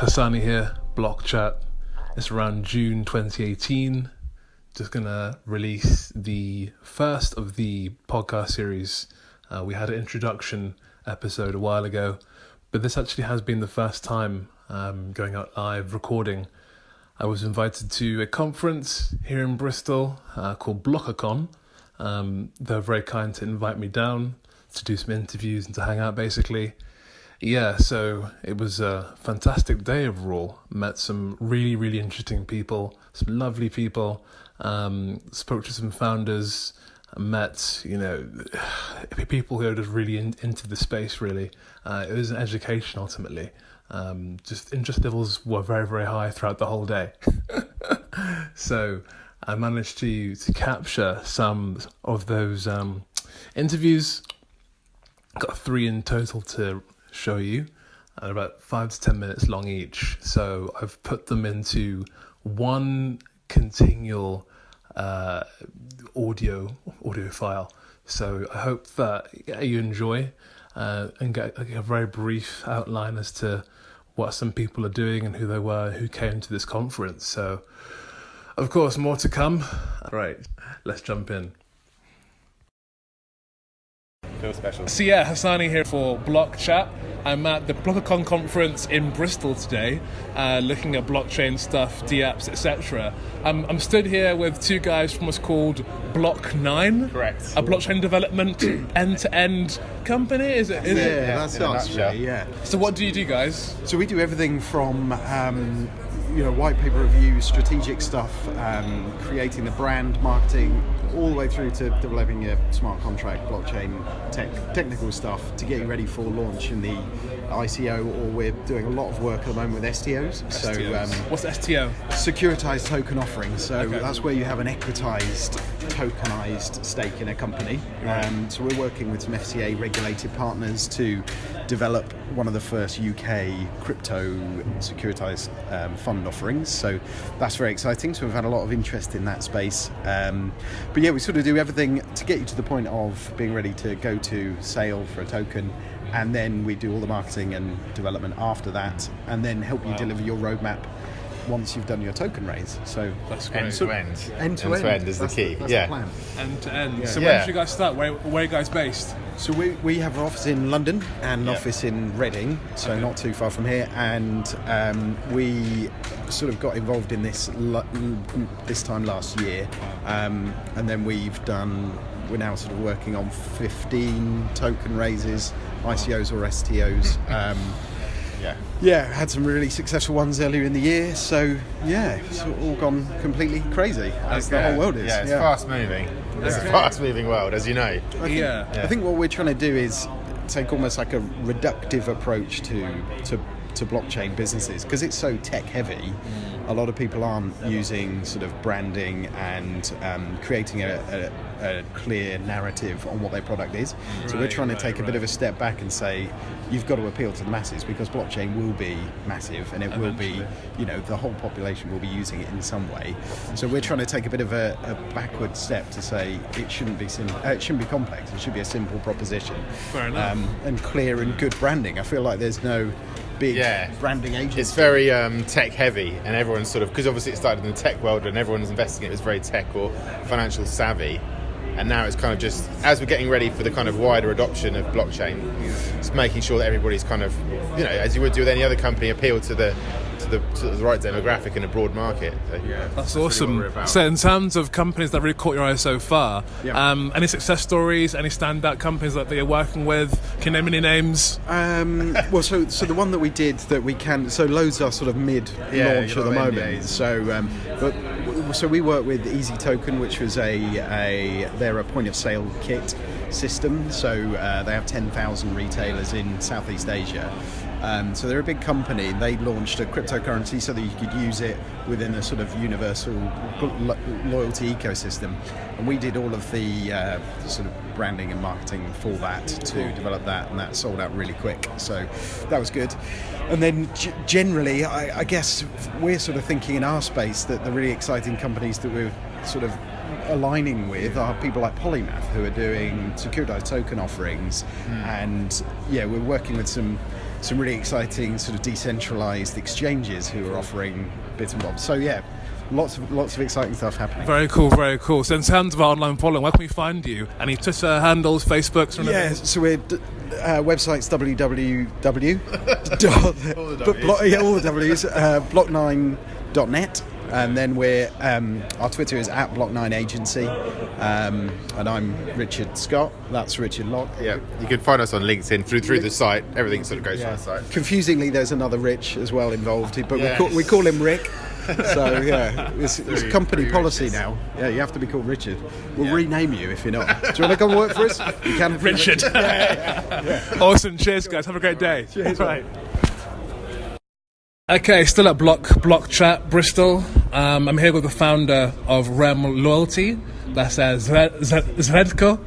Hassani here, Blockchat. It's around June 2018. Just gonna release the first of the podcast series. We had an introduction episode a while ago, but this actually has been the first time going out live recording. I was invited to a conference here in Bristol called Blockercon. They're very kind to invite me down to do some interviews and to hang out basically. Yeah, so it was a fantastic day overall. Met some really, really interesting people, some lovely people. Spoke to some founders, met, people who are just really into the space, really. It was an education, ultimately. Just interest levels were very, very high throughout the whole day. So I managed to capture some of those interviews. Got 3 in total to show you, about 5 to 10 minutes long each. So I've put them into one continual audio file. So I hope that you enjoy and get a very brief outline as to what some people are doing and who they were, who came to this conference. So, of course, more to come. Right, let's jump in. Feel special. So yeah, Hassani here for Blockchat. I'm at the Blockercon conference in Bristol today, looking at blockchain stuff, DApps, etc. I'm stood here with 2 guys from what's called Blocknine. Correct. A blockchain development end-to-end company, is it? That's us, really, yeah. So what do you do, guys? So we do everything from white paper reviews, strategic stuff, creating the brand, marketing, all the way through to developing a smart contract, blockchain, technical stuff to get you ready for launch in the ICO, or we're doing a lot of work at the moment with STOs. So what's STO? Securitized token offerings. So that's where you have an equitized, tokenized stake in a company. Right. So we're working with some FCA regulated partners to develop one of the first UK crypto securitized fund offerings. So that's very exciting. So we've had a lot of interest in that space. But yeah, we sort of do everything to get you to the point of being ready to go to sale for a token. And then we do all the marketing and development after that, and then help you deliver your roadmap once you've done your token raise. So that's great. End to end. End to end is the key. That's yeah. the plan. End to end. Yeah. So where did you guys start? Where are you guys based? So we have an office in London and an office in Reading, so not too far from here. And we sort of got involved in this time last year, and then we're now sort of working on 15 token raises, ICOs or STOs. Had some really successful ones earlier in the year. So it's all gone completely crazy, as the whole world is. Yeah, it's fast moving. It's a fast moving world, as you know. I think what we're trying to do is take almost like a reductive approach to blockchain businesses, because it's so tech heavy. A lot of people aren't using sort of branding and creating a clear narrative on what their product is. So we're trying to take a bit of a step back and say, you've got to appeal to the masses, because blockchain will be massive and it will be, the whole population will be using it in some way. So we're trying to take a bit of a backward step to say it shouldn't be it shouldn't be complex. It should be a simple proposition. Fair enough. And clear and good branding. I feel like there's no big branding agency. It's very tech heavy, and everyone's sort of, because obviously it started in the tech world and everyone's investing it was very tech or financial savvy, and now it's kind of just, as we're getting ready for the kind of wider adoption of blockchain, it's making sure that everybody's kind of, as you would do with any other company, appeal to the right demographic in a broad market. So, that's awesome. Really so in terms of companies that really caught your eye so far, any success stories, any standout companies that you're working with? Can you name any names? So the one that we did that we can, so loads are sort of mid-launch at the moment. NDAs. So we work with Easy Token, which was they're a point of sale kit system. So they have 10,000 retailers in Southeast Asia. So they're a big company. They launched a cryptocurrency so that you could use it within a sort of universal loyalty ecosystem. And we did all of the sort of branding and marketing for that to develop that, and that sold out really quick. So that was good. And then generally, I guess we're sort of thinking in our space that the really exciting companies that we're sort of aligning with are people like Polymath, who are doing securitized token offerings. And we're working with some some really exciting sort of decentralised exchanges who are offering bits and bobs. So yeah, lots of exciting stuff happening. Very cool, very cool. So in terms of our online following, where can we find you? Any Twitter handles, Facebooks? Or yeah, so we're website's www. all the W's, blocknine.net. And then we're our Twitter is @Blocknine Agency, and I'm Richard Scott. That's Richard Locke. Yeah, you can find us on LinkedIn through the site. Everything sort of goes through the site. Confusingly, there's another Rich as well involved, but we call him Rick. So yeah, it's company policy now. Yeah, you have to be called Richard. We'll rename you if you're not. Do you want to come work for us? You can. Richard. Awesome. Cheers, guys. Have a great day. Cheers. Right. Okay, still at Blockchat, Bristol. I'm here with the founder of REM Loyalty. That's Zdravko,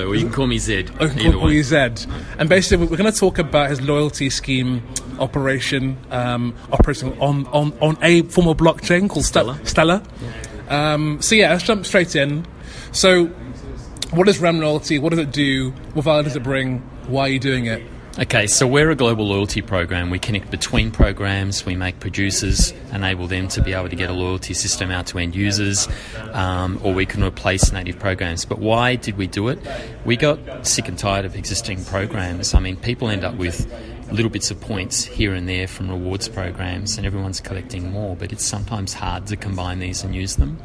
or you can call me Zed. Or you can call you Zed. And basically, we're going to talk about his loyalty scheme operating on a form of blockchain called Stellar. So yeah, let's jump straight in. So, what is REM Loyalty? What does it do? What value does it bring? Why are you doing it? Okay, so we're a global loyalty program. We connect between programs. We make producers, enable them to be able to get a loyalty system out to end users, or we can replace native programs. But why did we do it? We got sick and tired of existing programs. I mean, people end up with little bits of points here and there from rewards programs, and everyone's collecting more, but it's sometimes hard to combine these and use them.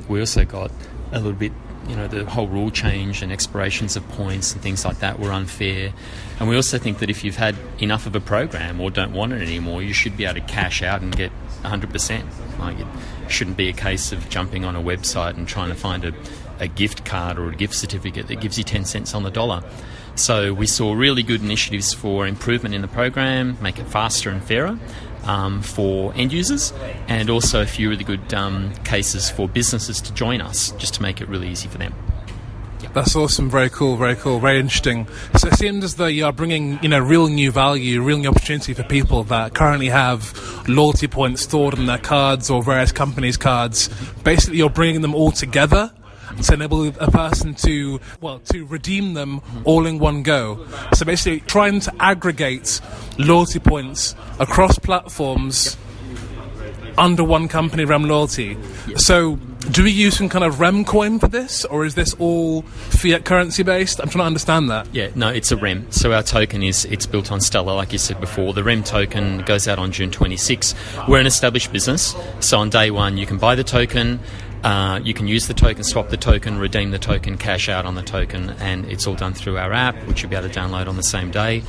We also got a little bit, the whole rule change and expirations of points and things like that were unfair. And we also think that if you've had enough of a program or don't want it anymore, you should be able to cash out and get 100%. Like, it shouldn't be a case of jumping on a website and trying to find a gift card or a gift certificate that gives you 10 cents on the dollar. So we saw really good initiatives for improvement in the program, make it faster and fairer for end users, and also a few really good cases for businesses to join us, just to make it really easy for them. That's awesome. Very cool. Very interesting. So it seems as though you are bringing, real new value, real new opportunity for people that currently have loyalty points stored in their cards or various companies' cards. Basically, you're bringing them all together to enable a person to redeem them all in one go. So basically, trying to aggregate loyalty points across platforms under one company, REM Loyalty. Yes. So, do we use some kind of REM coin for this, or is this all fiat currency based? I'm trying to understand that. Yeah, no, it's a REM. So our token it's built on Stellar, like you said before. The REM token goes out on June 26. We're an established business, so on day one you can buy the token. You can use the token, swap the token, redeem the token, cash out on the token, and it's all done through our app, which you'll be able to download on the same day,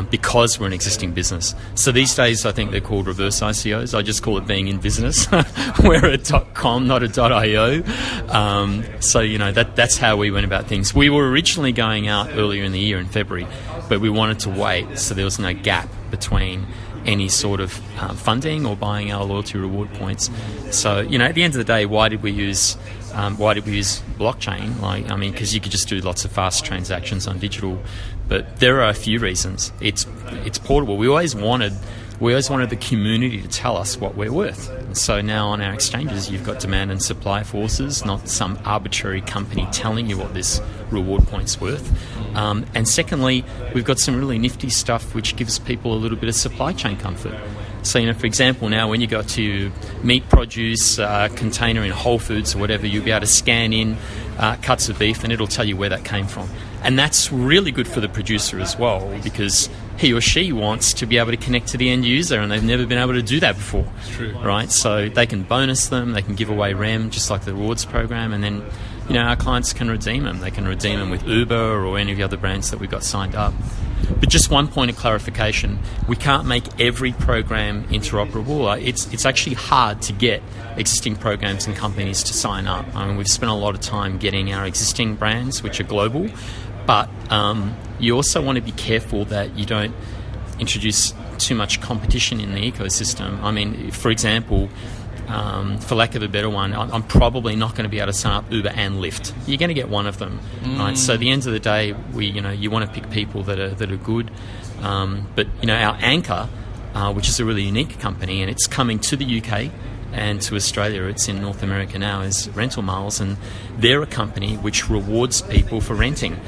because we're an existing business. So these days, I think they're called reverse ICOs. I just call it being in business. We're a .com, not a .io. So, that's how we went about things. We were originally going out earlier in the year in February, but we wanted to wait so there was no gap between any sort of funding or buying our loyalty reward points. So, at the end of the day, why did we use blockchain? Because you could just do lots of fast transactions on digital, but there are a few reasons. It's portable. We always wanted the community to tell us what we're worth. And so now on our exchanges, you've got demand and supply forces, not some arbitrary company telling you what this reward point's worth. And secondly, we've got some really nifty stuff which gives people a little bit of supply chain comfort. So, for example, now when you go to meat produce container in Whole Foods or whatever, you'll be able to scan in cuts of beef and it'll tell you where that came from. And that's really good for the producer as well, because he or she wants to be able to connect to the end user, and they've never been able to do that before. True. Right? So they can bonus them, they can give away REM, just like the rewards program, and then our clients can redeem them. They can redeem them with Uber or any of the other brands that we've got signed up. But just one point of clarification, we can't make every program interoperable. It's actually hard to get existing programs and companies to sign up. We've spent a lot of time getting our existing brands, which are global, but you also want to be careful that you don't introduce too much competition in the ecosystem. For example, for lack of a better one, I'm probably not going to be able to sign up Uber and Lyft. You're going to get one of them, right? So at the end of the day, you want to pick people that are good. But our Anchor, which is a really unique company, and it's coming to the UK and to Australia. It's in North America now, is Rental Miles, and they're a company which rewards people for renting.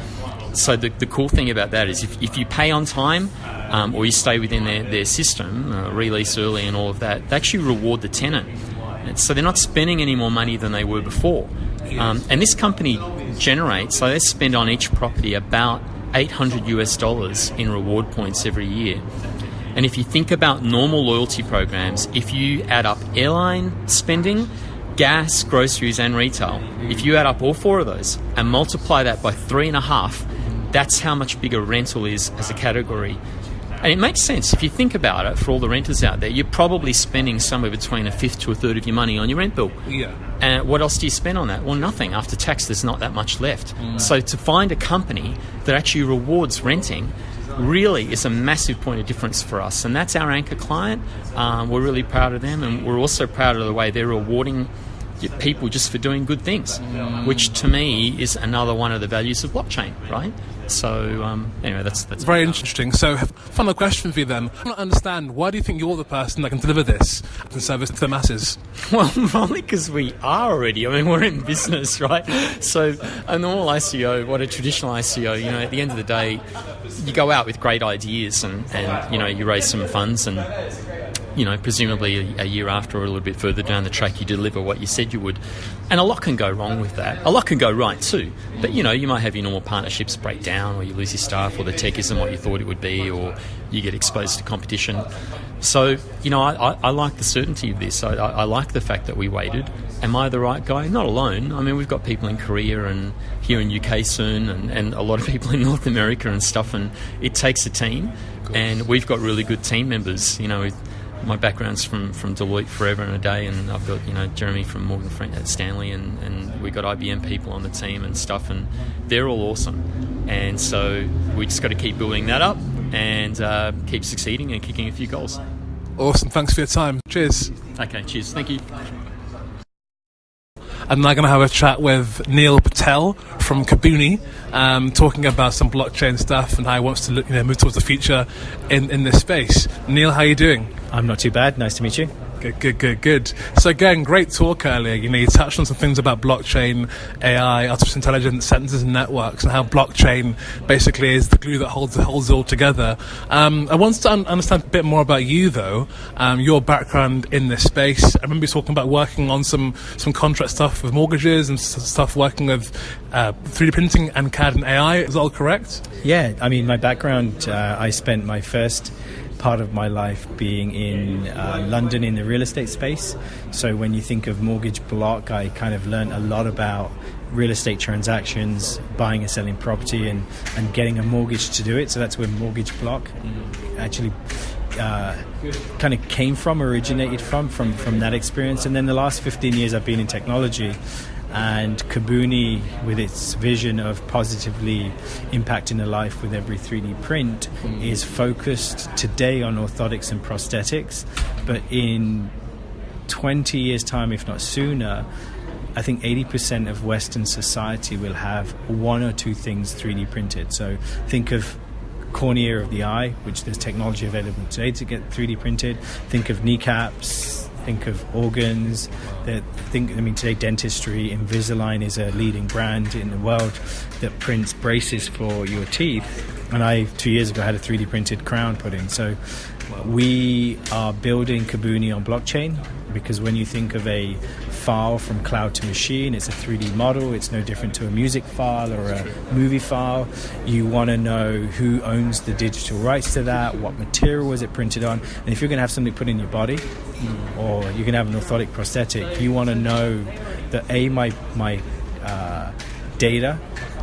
So the cool thing about that is if you pay on time or you stay within their system, release early and all of that, they actually reward the tenant. So they're not spending any more money than they were before. And this company generates, so they spend on each property about $800 in reward points every year. And if you think about normal loyalty programs, if you add up airline spending, gas, groceries and retail, if you add up all four of those and multiply that by 3.5, that's how much bigger rental is as a category. And it makes sense. If you think about it, for all the renters out there, you're probably spending somewhere between a fifth to a third of your money on your rent bill. Yeah. And what else do you spend on that? Well, nothing. After tax, there's not that much left. So to find a company that actually rewards renting really is a massive point of difference for us. And that's our anchor client. We're really proud of them, and we're also proud of the way they're rewarding people just for doing good things, which to me is another one of the values of blockchain, right? So anyway, that's very interesting. So, final question for you then. I don't understand, why do you think you're the person that can deliver this and service to the masses? Well, probably because we are already. I mean, we're in business, right? So a normal ICO, what a traditional ICO, at the end of the day, you go out with great ideas and you raise some funds and presumably a year after or a little bit further down the track, you deliver what you said you would. And a lot can go wrong with that. A lot can go right too. But, you might have your normal partnerships break down, or you lose your staff, or the tech isn't what you thought it would be, or you get exposed to competition. So, I like the certainty of this. I like the fact that we waited. Am I the right guy? Not alone. I mean, we've got people in Korea and here in UK soon, and a lot of people in North America and stuff, and it takes a team. And we've got really good team members, my background's from Deloitte forever and a day, and I've got Jeremy from Morgan Stanley, and we got IBM people on the team and stuff, and they're all awesome. And so we just got to keep building that up and keep succeeding and kicking a few goals. Awesome, thanks for your time. Cheers. Okay, cheers. Thank you. I'm now going to have a chat with Neil Patel from Kabuni, talking about some blockchain stuff and how he wants to move towards the future in this space. Neil, how are you doing? I'm not too bad. Nice to meet you. Good. So again, great talk earlier. You touched on some things about blockchain, AI, artificial intelligence, sensors and networks, and how blockchain basically is the glue that holds it all together. I want to understand a bit more about you, though, your background in this space. I remember you talking about working on some contract stuff with mortgages and stuff working with 3D printing and CAD and AI. Is that all correct? Yeah, I mean, my background, I spent my first part of my life being in London in the real estate space. So when you think of mortgage block, I kind of learned a lot about real estate transactions, buying and selling property and getting a mortgage to do it. So that's where mortgage block actually kind of originated from that experience. And then the last 15 years I've been in technology. And Kabuni, with its vision of positively impacting a life with every 3D print, is focused today on orthotics and prosthetics. But in 20 years' time, if not sooner, I think 80% of Western society will have one or two things 3D printed. So think of cornea of the eye, which there's technology available today to get 3D printed. Think of kneecaps. Think of organs. Today dentistry, Invisalign is a leading brand in the world that prints braces for your teeth. And I, 2 years ago, had a 3D printed crown put in. So we are building Kabuni on blockchain, because when you think of a file from cloud to machine, it's a 3D model. It's no different to a music file or a movie file. You want to know who owns the digital rights to that, what material was it printed on, and if you're going to have something put in your body, or you're going to have an orthotic prosthetic, you want to know that my data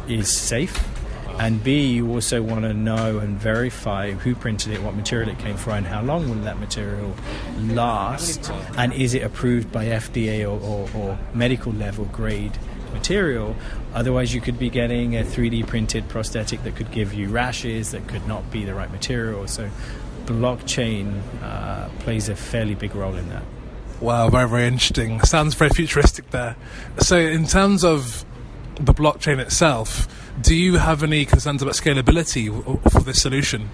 is safe, and B, you also want to know and verify who printed it, what material it came from, and how long will that material last, and is it approved by FDA or medical level grade material. Otherwise you could be getting a 3D printed prosthetic that could give you rashes, that could not be the right material. So blockchain plays a fairly big role in that. Wow, very, very interesting. Sounds very futuristic there. So in terms of the blockchain itself, do you have any concerns about scalability for this solution?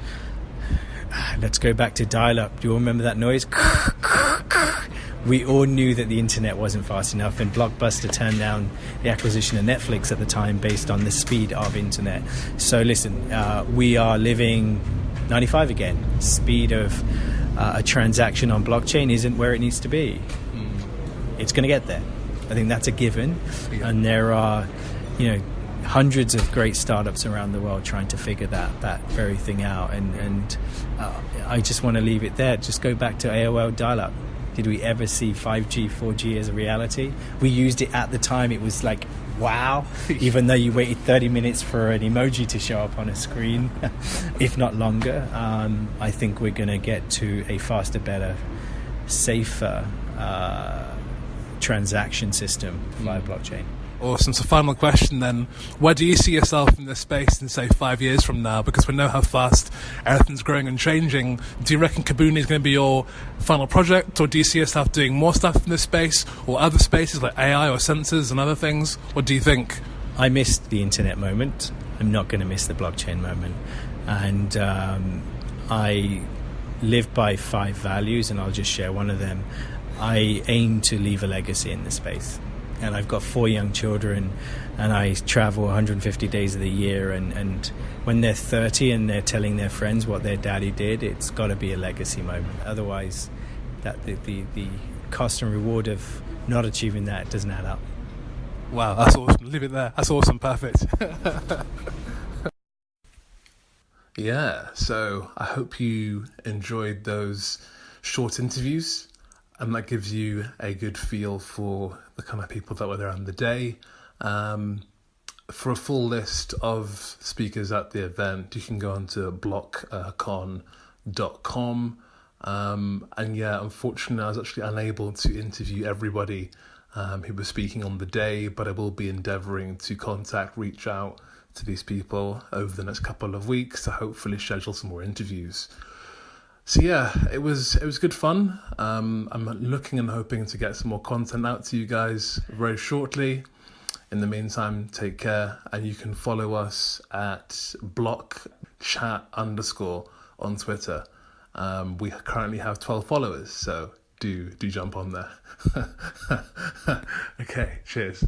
Let's go back to dial-up. Do you remember that noise? we all knew that the internet wasn't fast enough, and Blockbuster turned down the acquisition of Netflix at the time based on the speed of internet. So listen, we are living 95 again. Speed of a transaction on blockchain isn't where it needs to be. It's going to get there. I think that's a given. Yeah. And there are, hundreds of great startups around the world trying to figure that very thing out. And I just want to leave it there. Just go back to AOL dial-up. Did we ever see 5G, 4G as a reality? We used it at the time. It was like, wow, even though you waited 30 minutes for an emoji to show up on a screen, if not longer. I think we're going to get to a faster, better, safer transaction system via blockchain. Awesome. So final question then, where do you see yourself in this space in, say, 5 years from now? Because we know how fast everything's growing and changing. Do you reckon Kabuni is going to be your final project, or do you see yourself doing more stuff in this space or other spaces like AI or sensors and other things? What do you think? I missed the internet moment. I'm not going to miss the blockchain moment. And I live by 5 values, and I'll just share one of them. I aim to leave a legacy in the space. And I've got 4 young children, and I travel 150 days of the year. And when they're 30 and they're telling their friends what their daddy did, it's got to be a legacy moment. Otherwise, that the cost and reward of not achieving that doesn't add up. Wow, that's awesome. Leave it there. That's awesome. Perfect. Yeah, so I hope you enjoyed those short interviews. And that gives you a good feel for the kind of people that were there on the day. For a full list of speakers at the event, you can go on to Blockcon.com. And yeah, unfortunately, I was actually unable to interview everybody who was speaking on the day, but I will be endeavouring to reach out to these people over the next couple of weeks to hopefully schedule some more interviews. So yeah, it was good fun. I'm looking and hoping to get some more content out to you guys very shortly. In the meantime, take care, and you can follow us at Blockchat _ on Twitter. We currently have 12 followers, so do jump on there. Okay, cheers.